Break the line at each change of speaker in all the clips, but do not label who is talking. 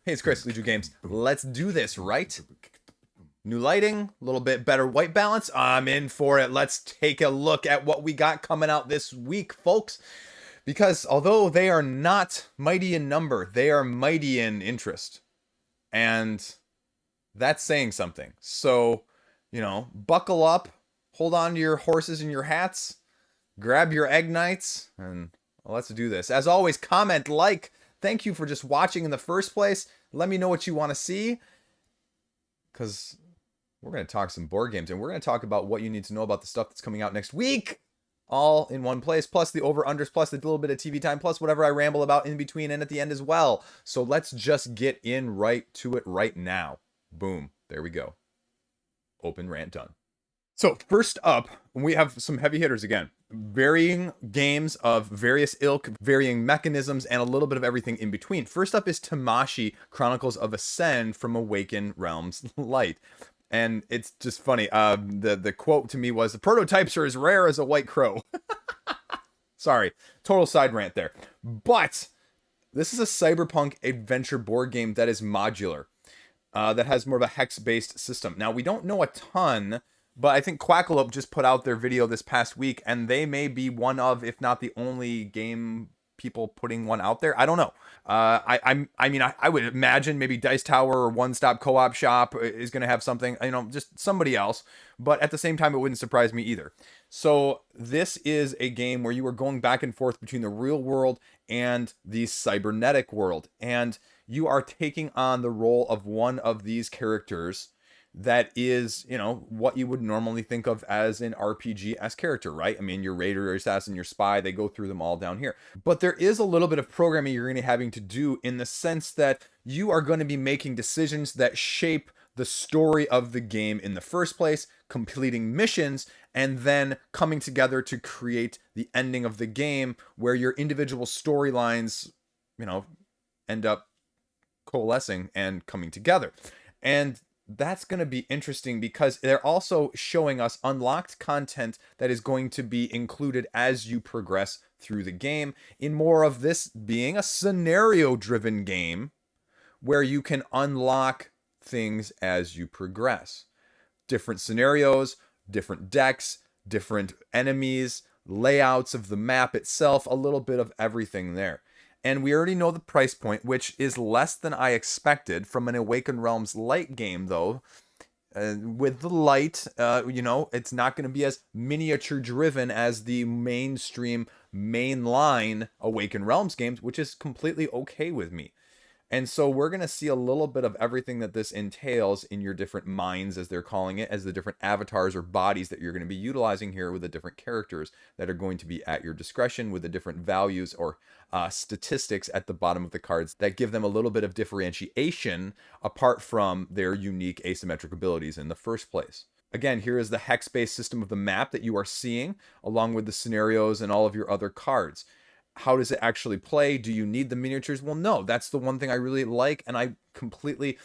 Hey, it's Chris, Liege Games. Let's do this, right? New lighting, a little bit better white balance. I'm in for it. Let's take a look at what we got coming out this week, folks. Because although they are not mighty in number, they are mighty in interest. And that's saying something. So, buckle up, hold on to your horses and your hats, grab your egg knights, and let's do this. As always, comment, like. Thank you for just watching in the first place. Let me know what you want to see, because we're going to talk some board games, and we're going to talk about what you need to know about the stuff that's coming out next week, all in one place, plus the over-unders, plus the little bit of TV time, plus whatever I ramble about in between and at the end as well. So let's just get in right to it right now. Boom. There we go. Open rant done. So first up, we have some heavy hitters again. Varying games of various ilk, varying mechanisms, and a little bit of everything in between. First up is Tamashii, Chronicles of Ascend from Awaken Realms Light. And it's just funny. The quote to me was, "The prototypes are as rare as a white crow." Sorry, total side rant there. But this is a cyberpunk adventure board game that is modular, that has more of a hex-based system. Now, we don't know a ton, but I think Quackalope just put out their video this past week, and they may be one of, if not the only game people putting one out there. I don't know. I would imagine maybe Dice Tower or One Stop Co-op Shop is going to have something, just somebody else. But at the same time, it wouldn't surprise me either. So this is a game where you are going back and forth between the real world and the cybernetic world. And you are taking on the role of one of these characters that is, what you would normally think of as an RPG-esque character, right? I mean, your raider, your assassin, your spy, they go through them all down here. But there is a little bit of programming you're going to be having to do, in the sense that you are going to be making decisions that shape the story of the game in the first place, completing missions, and then coming together to create the ending of the game, where your individual storylines, end up coalescing and coming together. And that's going to be interesting, because they're also showing us unlocked content that is going to be included as you progress through the game, in more of this being a scenario-driven game where you can unlock things as you progress. Different scenarios, different decks, different enemies, layouts of the map itself, a little bit of everything there. And we already know the price point, which is less than I expected from an Awaken Realms Light game, though. With the light, it's not going to be as miniature driven as the mainstream, mainline Awaken Realms games, which is completely okay with me. And so we're going to see a little bit of everything that this entails in your different minds, as they're calling it, as the different avatars or bodies that you're going to be utilizing here, with the different characters that are going to be at your discretion, with the different values or statistics at the bottom of the cards that give them a little bit of differentiation apart from their unique asymmetric abilities in the first place. Again, here is the hex-based system of the map that you are seeing, along with the scenarios and all of your other cards. How does it actually play? Do you need the miniatures? Well, no. That's the one thing I really like, and I completely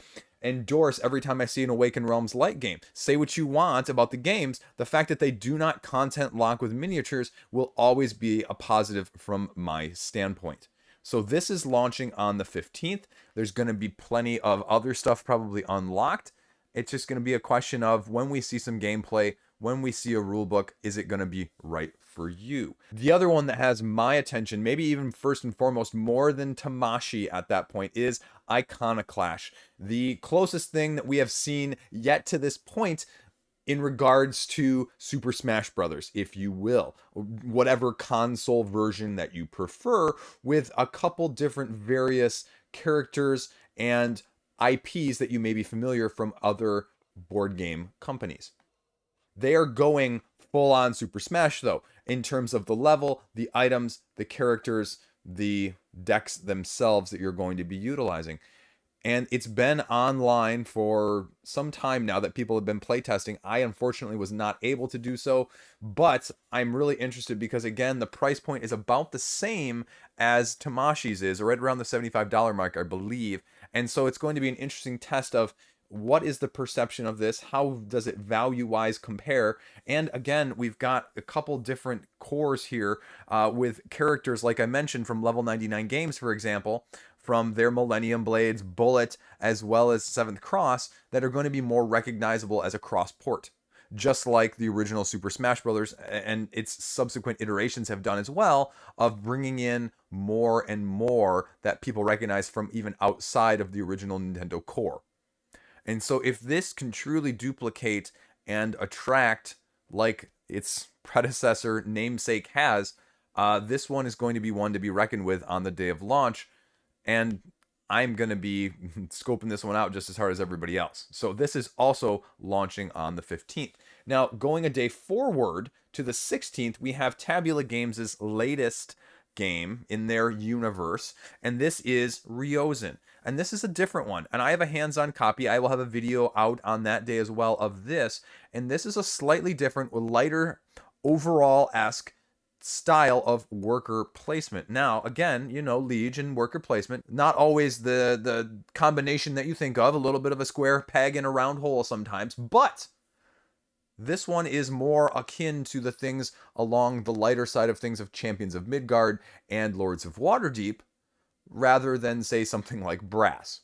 endorse every time I see an Awaken Realms Light game. Say what you want about the games, the fact that they do not content lock with miniatures will always be a positive from my standpoint. So this is launching on the 15th. There's going to be plenty of other stuff probably unlocked. It's just going to be a question of, when we see some gameplay, when we see a rule book, is it going to be right for you? The other one that has my attention, maybe even first and foremost, more than Tamashii at that point, is Iconoclash. The closest thing that we have seen yet to this point in regards to Super Smash Brothers, if you will. Whatever console version that you prefer, with a couple different various characters and IPs that you may be familiar from other board game companies. They are going full on Super Smash, though, in terms of the level, the items, the characters, the decks themselves that you're going to be utilizing. And it's been online for some time now that people have been playtesting. I unfortunately was not able to do so, but I'm really interested because, again, the price point is about the same as Tamashii's is, or right around the $75 mark, I believe. And so it's going to be an interesting test of, what is the perception of this? How does it value-wise compare? And again, we've got a couple different cores here with characters, like I mentioned, from Level 99 Games, for example, from their Millennium Blades, Bullet, as well as Seventh Cross, that are going to be more recognizable as a cross-port. Just like the original Super Smash Bros. And its subsequent iterations have done as well, of bringing in more and more that people recognize from even outside of the original Nintendo core. And so if this can truly duplicate and attract like its predecessor namesake has, this one is going to be one to be reckoned with on the day of launch. And I'm going to be scoping this one out just as hard as everybody else. So this is also launching on the 15th. Now, going a day forward to the 16th, we have Tabula Games' latest game in their universe, and this is Ryozen. And this is a different one, and I have a hands-on copy. I will have a video out on that day as well of this, and this is a slightly different, lighter, overall-esque style of worker placement. Now, again, you know, Liege and worker placement, not always the combination that you think of, a little bit of a square peg in a round hole sometimes, but this one is more akin to the things along the lighter side of things of Champions of Midgard and Lords of Waterdeep, rather than, say, something like Brass.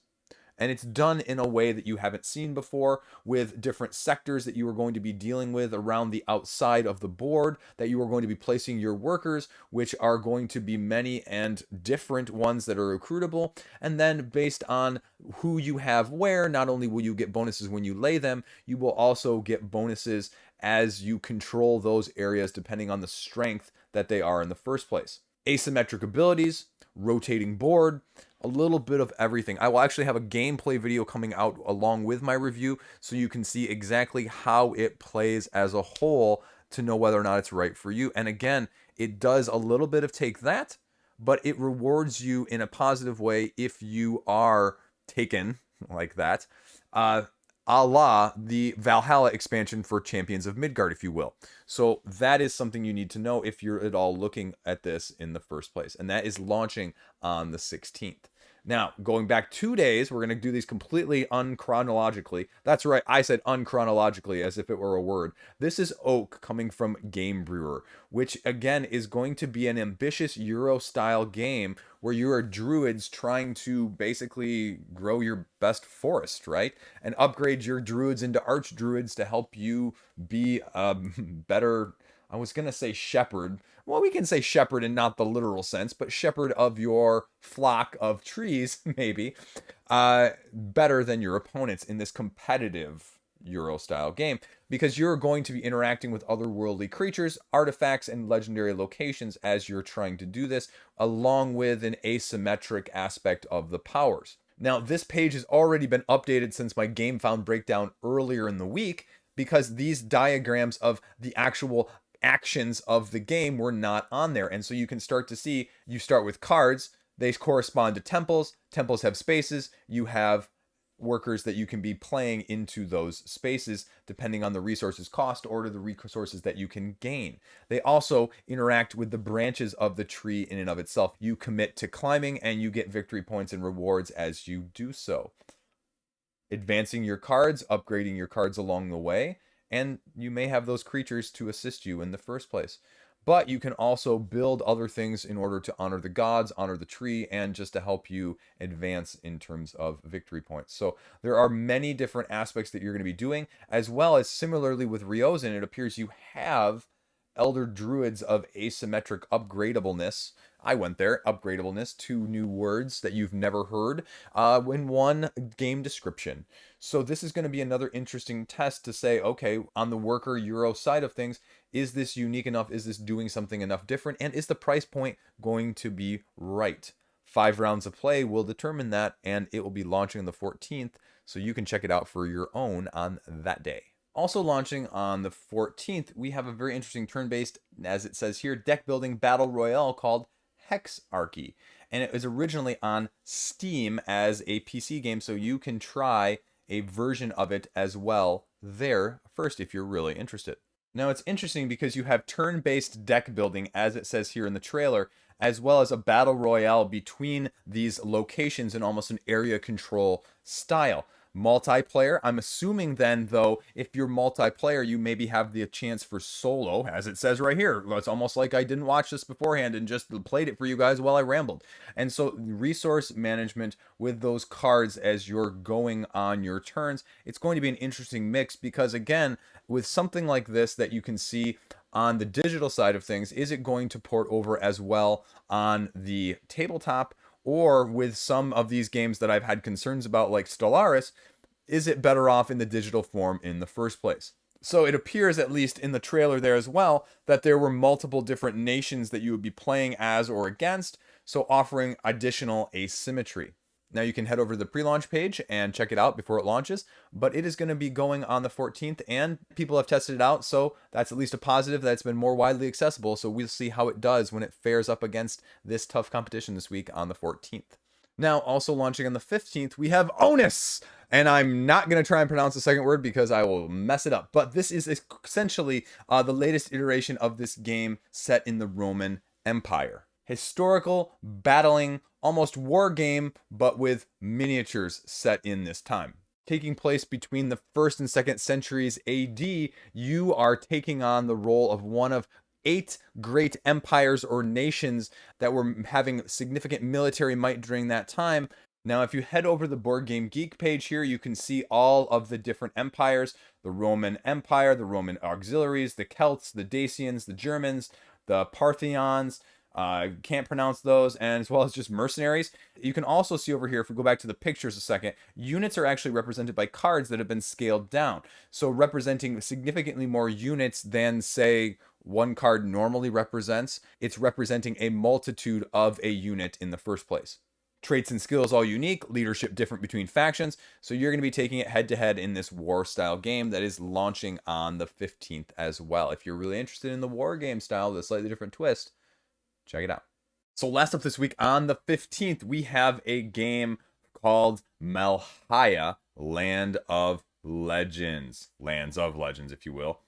And it's done in a way that you haven't seen before, with different sectors that you are going to be dealing with around the outside of the board, that you are going to be placing your workers, which are going to be many and different ones that are recruitable. And then based on who you have where, not only will you get bonuses when you lay them, you will also get bonuses as you control those areas depending on the strength that they are in the first place. Asymmetric abilities, rotating board, a little bit of everything. I will actually have a gameplay video coming out along with my review, so you can see exactly how it plays as a whole to know whether or not it's right for you. And again, it does a little bit of take that, but it rewards you in a positive way if you are taken like that, a la the Valhalla expansion for Champions of Midgard, if you will. So that is something you need to know if you're at all looking at this in the first place. And that is launching on the 16th. Now, going back 2 days, we're going to do these completely unchronologically. That's right, I said unchronologically as if it were a word. This is Oak coming from Game Brewer, which again is going to be an ambitious Euro-style game where you are druids trying to basically grow your best forest, right? And upgrade your druids into archdruids to help you be a better, I was going to say shepherd. Well, we can say shepherd in not the literal sense, but shepherd of your flock of trees, maybe, better than your opponents in this competitive Euro-style game, because you're going to be interacting with otherworldly creatures, artifacts, and legendary locations as you're trying to do this, along with an asymmetric aspect of the powers. Now, this page has already been updated since my Gamefound breakdown earlier in the week, because these diagrams of the actual actions of the game were not on there. And so you can start to see, you start with cards, they correspond to temples, temples have spaces, you have workers that you can be playing into those spaces depending on the resources cost or the resources that you can gain. They also interact with the branches of the tree in and of itself. You commit to climbing and you get victory points and rewards as you do so. Advancing your cards, upgrading your cards along the way, and you may have those creatures to assist you in the first place. But you can also build other things in order to honor the gods, honor the tree, and just to help you advance in terms of victory points. So there are many different aspects that you're going to be doing, as well as similarly with Ryozen, it appears you have Elder Druids of asymmetric upgradableness. I went there, upgradableness, 2 new words that you've never heard in one game description. So this is going to be another interesting test to say, okay, on the worker Euro side of things, is this unique enough? Is this doing something enough different? And is the price point going to be right? 5 rounds of play will determine that, and it will be launching on the 14th, so you can check it out for your own on that day. Also launching on the 14th, we have a very interesting turn-based, as it says here, deck building battle royale called Hexarchy. And it was originally on Steam as a PC game, so you can try a version of it as well there first if you're really interested. Now it's interesting because you have turn-based deck building, as it says here in the trailer, as well as a battle royale between these locations in almost an area control style. multiplayer. I'm assuming then, though, if you're multiplayer, you maybe have the chance for solo, as it says right here. It's almost like I didn't watch this beforehand and just played it for you guys while I rambled. And so resource management with those cards as you're going on your turns, it's going to be an interesting mix because, again, with something like this that you can see on the digital side of things, is it going to port over as well on the tabletop? Or with some of these games that I've had concerns about, like Stellaris, is it better off in the digital form in the first place? So it appears, at least in the trailer there as well, that there were multiple different nations that you would be playing as or against, so offering additional asymmetry. Now you can head over to the pre-launch page and check it out before it launches, but it is going to be going on the 14th, and people have tested it out, so that's at least a positive that it's been more widely accessible, so we'll see how it does when it fares up against this tough competition this week on the 14th. Now, also launching on the 15th, we have ONUS! And I'm not going to try and pronounce the second word because I will mess it up, but this is essentially the latest iteration of this game set in the Roman Empire. Historical, battling, almost war game, but with miniatures set in this time. Taking place between the 1st and 2nd centuries AD, you are taking on the role of one of 8 great empires or nations that were having significant military might during that time. Now, if you head over to the Board Game Geek page here, you can see all of the different empires: the Roman Empire, the Roman auxiliaries, the Celts, the Dacians, the Germans, the Parthians. Can't pronounce those, and as well as just mercenaries. You can also see over here, if we go back to the pictures a second, units are actually represented by cards that have been scaled down. So representing significantly more units than, say, one card normally represents. It's representing a multitude of a unit in the first place. Traits and skills all unique, leadership different between factions, so you're going to be taking it head-to-head in this war-style game that is launching on the 15th as well. If you're really interested in the war game style with a slightly different twist, check it out. So last up this week on the 15th, we have a game called Malhya, Land of Legends. Lands of Legends, if you will.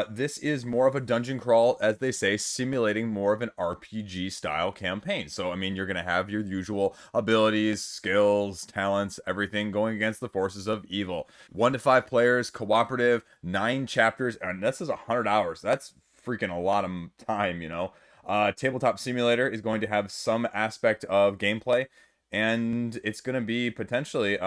This is more of a dungeon crawl, as they say, simulating more of an RPG style campaign. So, I mean, you're going to have your usual abilities, skills, talents, everything going against the forces of evil. 1 to 5 players, cooperative, 9 chapters, and this is 100 hours. That's freaking a lot of time, you know. Tabletop Simulator is going to have some aspect of gameplay, and it's going to be potentially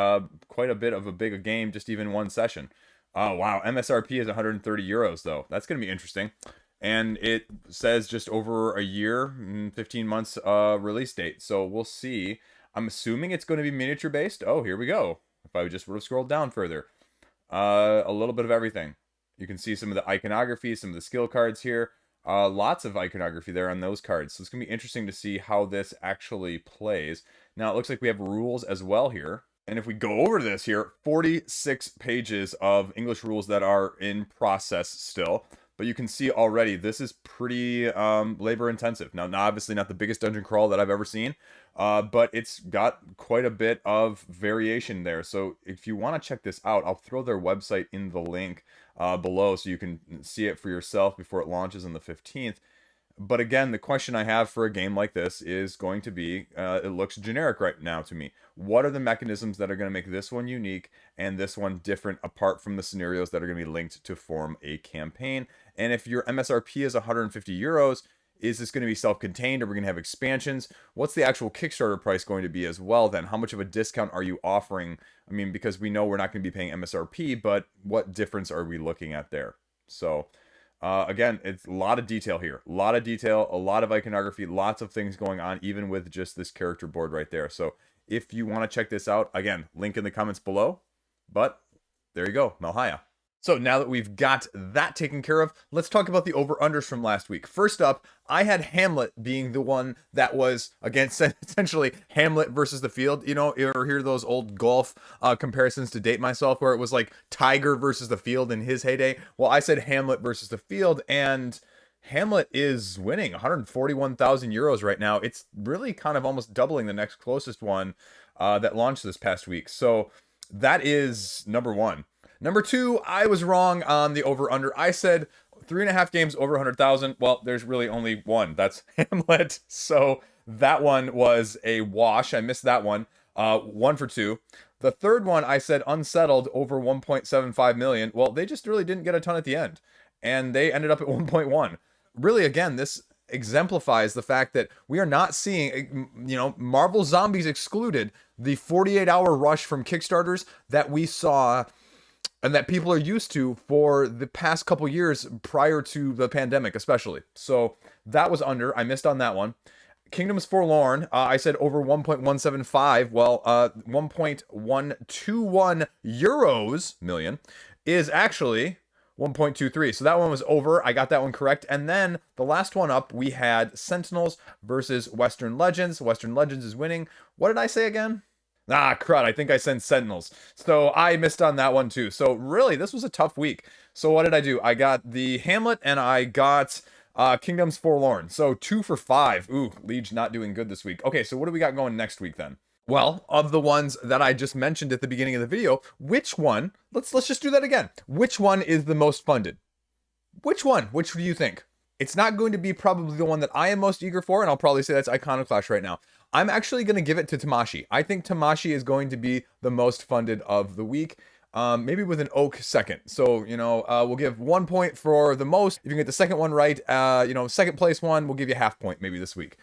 quite a bit of a big game, just even one session. Oh, wow. MSRP is 130 euros, though. That's going to be interesting. And it says just over a year, 15 months release date. So we'll see. I'm assuming it's going to be miniature based. Oh, here we go. If I just would have scrolled down further. A little bit of everything. You can see some of the iconography, some of the skill cards here. Lots of iconography there on those cards. So it's going to be interesting to see how this actually plays. Now, it looks like we have rules as well here. And if we go over this here, 46 pages of English rules that are in process still. But you can see already, this is pretty labor intensive. Now, obviously not the biggest dungeon crawl that I've ever seen, but it's got quite a bit of variation there. So if you want to check this out, I'll throw their website in the link below so you can see it for yourself before it launches on the 15th. But again, the question I have for a game like this is going to be, it looks generic right now to me. What are the mechanisms that are going to make this one unique and this one different apart from the scenarios that are going to be linked to form a campaign? And if your MSRP is 150 euros, is this going to be self-contained? Are we going to have expansions? What's the actual Kickstarter price going to be as well then? How much of a discount are you offering? I mean, because we know we're not going to be paying MSRP, but what difference are we looking at there? So... again, it's a lot of detail here. A lot of detail, a lot of iconography, lots of things going on, even with just this character board right there. So if you want to check this out, again, link in the comments below. But there you go, Malhya. So now that we've got that taken care of, let's talk about the over-unders from last week. First up, I had Hamlet being the one that was, again, essentially Hamlet versus the field. You know, you ever hear those old golf comparisons to date myself where it was like Tiger versus the field in his heyday? Well, I said Hamlet versus the field, and Hamlet is winning 141,000 euros right now. It's really kind of almost doubling the next closest one that launched this past week. So that is number one. Number two, I was wrong on the over-under. I said 3.5 games over 100,000. Well, there's really only one. That's Hamlet. So that one was a wash. I missed that one. 1 for 2. The third one, I said Unsettled over 1.75 million. Well, they just really didn't get a ton at the end, and they ended up at 1.1. Really, again, this exemplifies the fact that we are not seeing, Marvel Zombies excluded, the 48-hour rush from Kickstarters that we saw and that people are used to for the past couple years prior to the pandemic, especially. So that was under. I missed on that one. Kingdoms Forlorn, I said over 1.175. Well, 1.121 euros million is actually 1.23. So that one was over. I got that one correct. And then the last one up, we had Sentinels versus Western Legends. Western Legends is winning. What did I say again? Ah, crud. I think I said Sentinels. So I missed on that one too. So really, this was a tough week. So what did I do? I got the Hamlet and I got Kingdoms Forlorn. So 2 for 5. Ooh, Liege not doing good this week. Okay, so what do we got going next week then? Well, of the ones that I just mentioned at the beginning of the video, which one, let's just do that again. Which one is the most funded? Which one? Which do you think? It's not going to be probably the one that I am most eager for, and I'll probably say that's Iconoclash right now. I'm actually going to give it to Tamashii. I think Tamashii is going to be the most funded of the week. Maybe with an oak second. So, we'll give 1 point for the most. If you can get the second one right, second place one, we'll give you half point maybe this week.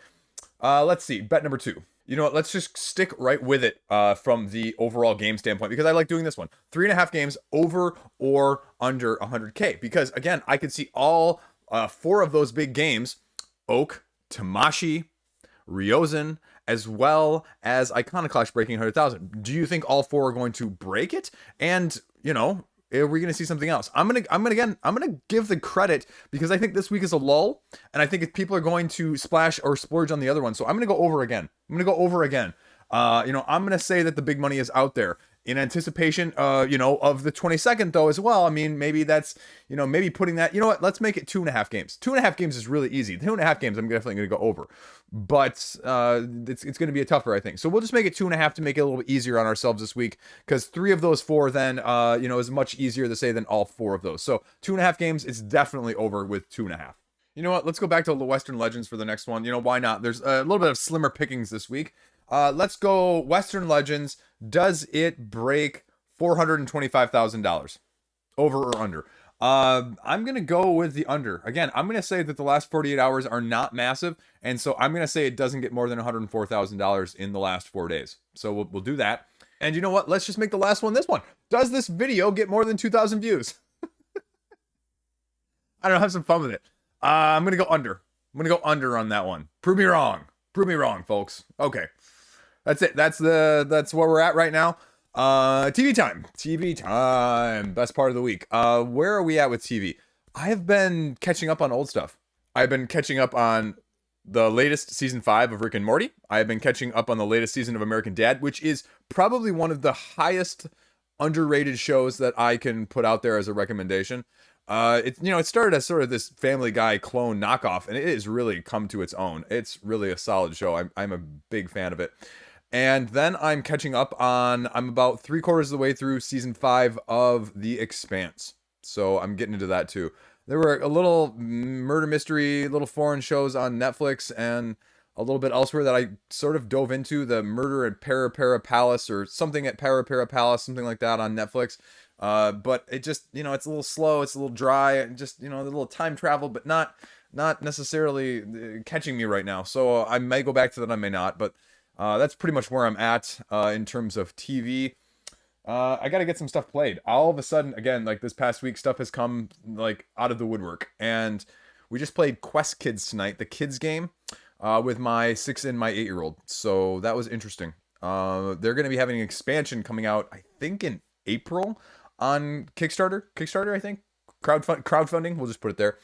Let's see. Bet number 2. You know what? Let's just stick right with it from the overall game standpoint, because I like doing this one. 3.5 games over or under 100K. Because, again, I could see all 4 of those big games, Oak, Tamashii, Ryozen, as well as Iconoclash breaking 100,000. Do you think all 4 are going to break it? And, are we going to see something else? I'm going to give the credit because I think this week is a lull, and I think if people are going to splash or splurge on the other one. So I'm going to go over again. I'm going to say that the big money is out there in anticipation, of the 22nd though as well. I mean, maybe that's, maybe putting that, let's make it 2.5 games. 2.5 games is really easy. 2.5 games, I'm definitely going to go over, but it's going to be a tougher, I think. So we'll just make it 2.5 to make it a little bit easier on ourselves this week, because 3 of those 4 then, is much easier to say than all 4 of those. So 2.5 games, it's definitely over with 2.5. You know what? Let's go back to the Western Legends for the next one. Why not? There's a little bit of slimmer pickings this week. Let's go Western Legends. Does it break $425,000? Over or under? I'm going to go with the under. Again, I'm going to say that the last 48 hours are not massive, and so I'm going to say it doesn't get more than $104,000 in the last 4 days. So we'll do that. And you know what? Let's just make the last one this one. Does this video get more than 2,000 views? I don't know, have some fun with it. I'm going to go under. I'm going to go under on that one. Prove me wrong. Prove me wrong, folks. Okay. That's it. That's where we're at right now. TV time. TV time. Best part of the week. Where are we at with TV? I have been catching up on old stuff. I've been catching up on the latest season 5 of Rick and Morty. I have been catching up on the latest season of American Dad, which is probably one of the highest underrated shows that I can put out there as a recommendation. It started as sort of this Family Guy clone knockoff, and it has really come to its own. It's really a solid show. I'm a big fan of it. And then I'm catching up on, I'm about 3/4 of the way through season 5 of The Expanse. So I'm getting into that too. There were a little murder mystery, little foreign shows on Netflix and a little bit elsewhere that I sort of dove into. The Murder at Para Palace or something at Para Palace, something like that on Netflix. But it just, it's a little slow, it's a little dry, and just, a little time travel, but not necessarily catching me right now. So I may go back to that, I may not, but that's pretty much where I'm at in terms of TV. I got to get some stuff played. All of a sudden, again, like this past week, stuff has come like out of the woodwork, and we just played Quest Kids tonight, the kids game, with my 6 and my 8-year-old. So that was interesting. They're going to be having an expansion coming out, I think, in April on Kickstarter, I think. Crowdfunding, we'll just put it there.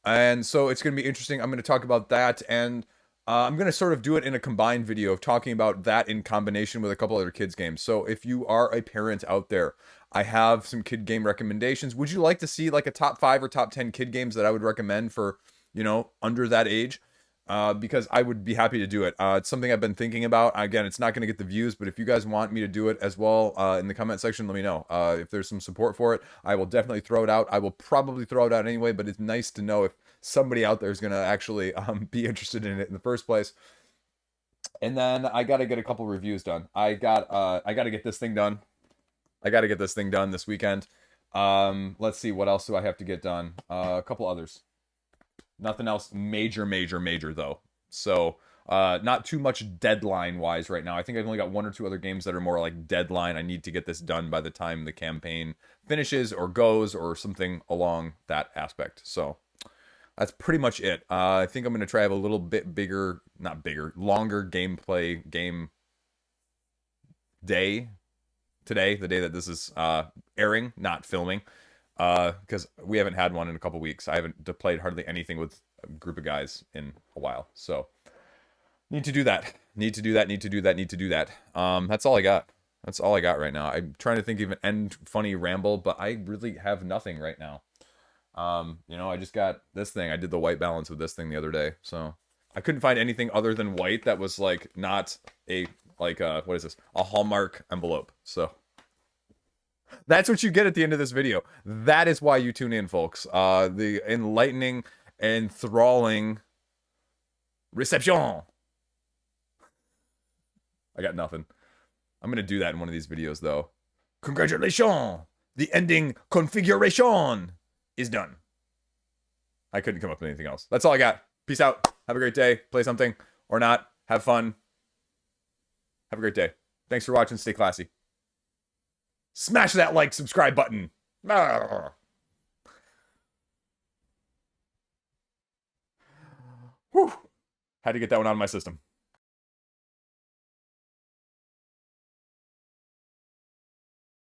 And so it's going to be interesting. I'm going to talk about that, and I'm going to sort of do it in a combined video of talking about that in combination with a couple other kids games. So if you are a parent out there, I have some kid game recommendations. Would you like to see like a top 5 or top 10 kid games that I would recommend for, under that age? Because I would be happy to do it. It's something I've been thinking about. Again, it's not going to get the views, but if you guys want me to do it as well, in the comment section, let me know. If there's some support for it, I will definitely throw it out. I will probably throw it out anyway, but it's nice to know if somebody out there is going to actually be interested in it in the first place. And then I gotta get a couple reviews done. I gotta get this thing done. I gotta get this thing done this weekend. Let's see, what else do I have to get done? A couple others. Nothing else major though. So not too much deadline wise right now. I think I've only got one or two other games that are more like deadline. I need to get this done by the time the campaign finishes or goes or something along that aspect. So that's pretty much it. I think I'm going to try have a little bit bigger, not bigger, longer gameplay game day today, the day that this is airing, not filming, because we haven't had one in a couple weeks. I haven't played hardly anything with a group of guys in a while. So need to do that. Need to do that. That's all I got. That's all I got right now. I'm trying to think of an end funny ramble, but I really have nothing right now. I just got this thing. I did the white balance with this thing the other day, so I couldn't find anything other than white that was like not a what is this? A Hallmark envelope. So that's what you get at the end of this video. That is why you tune in, folks. The enlightening, enthralling reception. I got nothing. I'm gonna do that in one of these videos, though. Congratulations! The ending configuration is done. I couldn't come up with anything else. That's all I got. Peace out. Have a great day. Play something or not. Have fun. Have a great day. Thanks for watching. Stay classy. Smash that like, subscribe button. Whew. Had to get that one out of my system.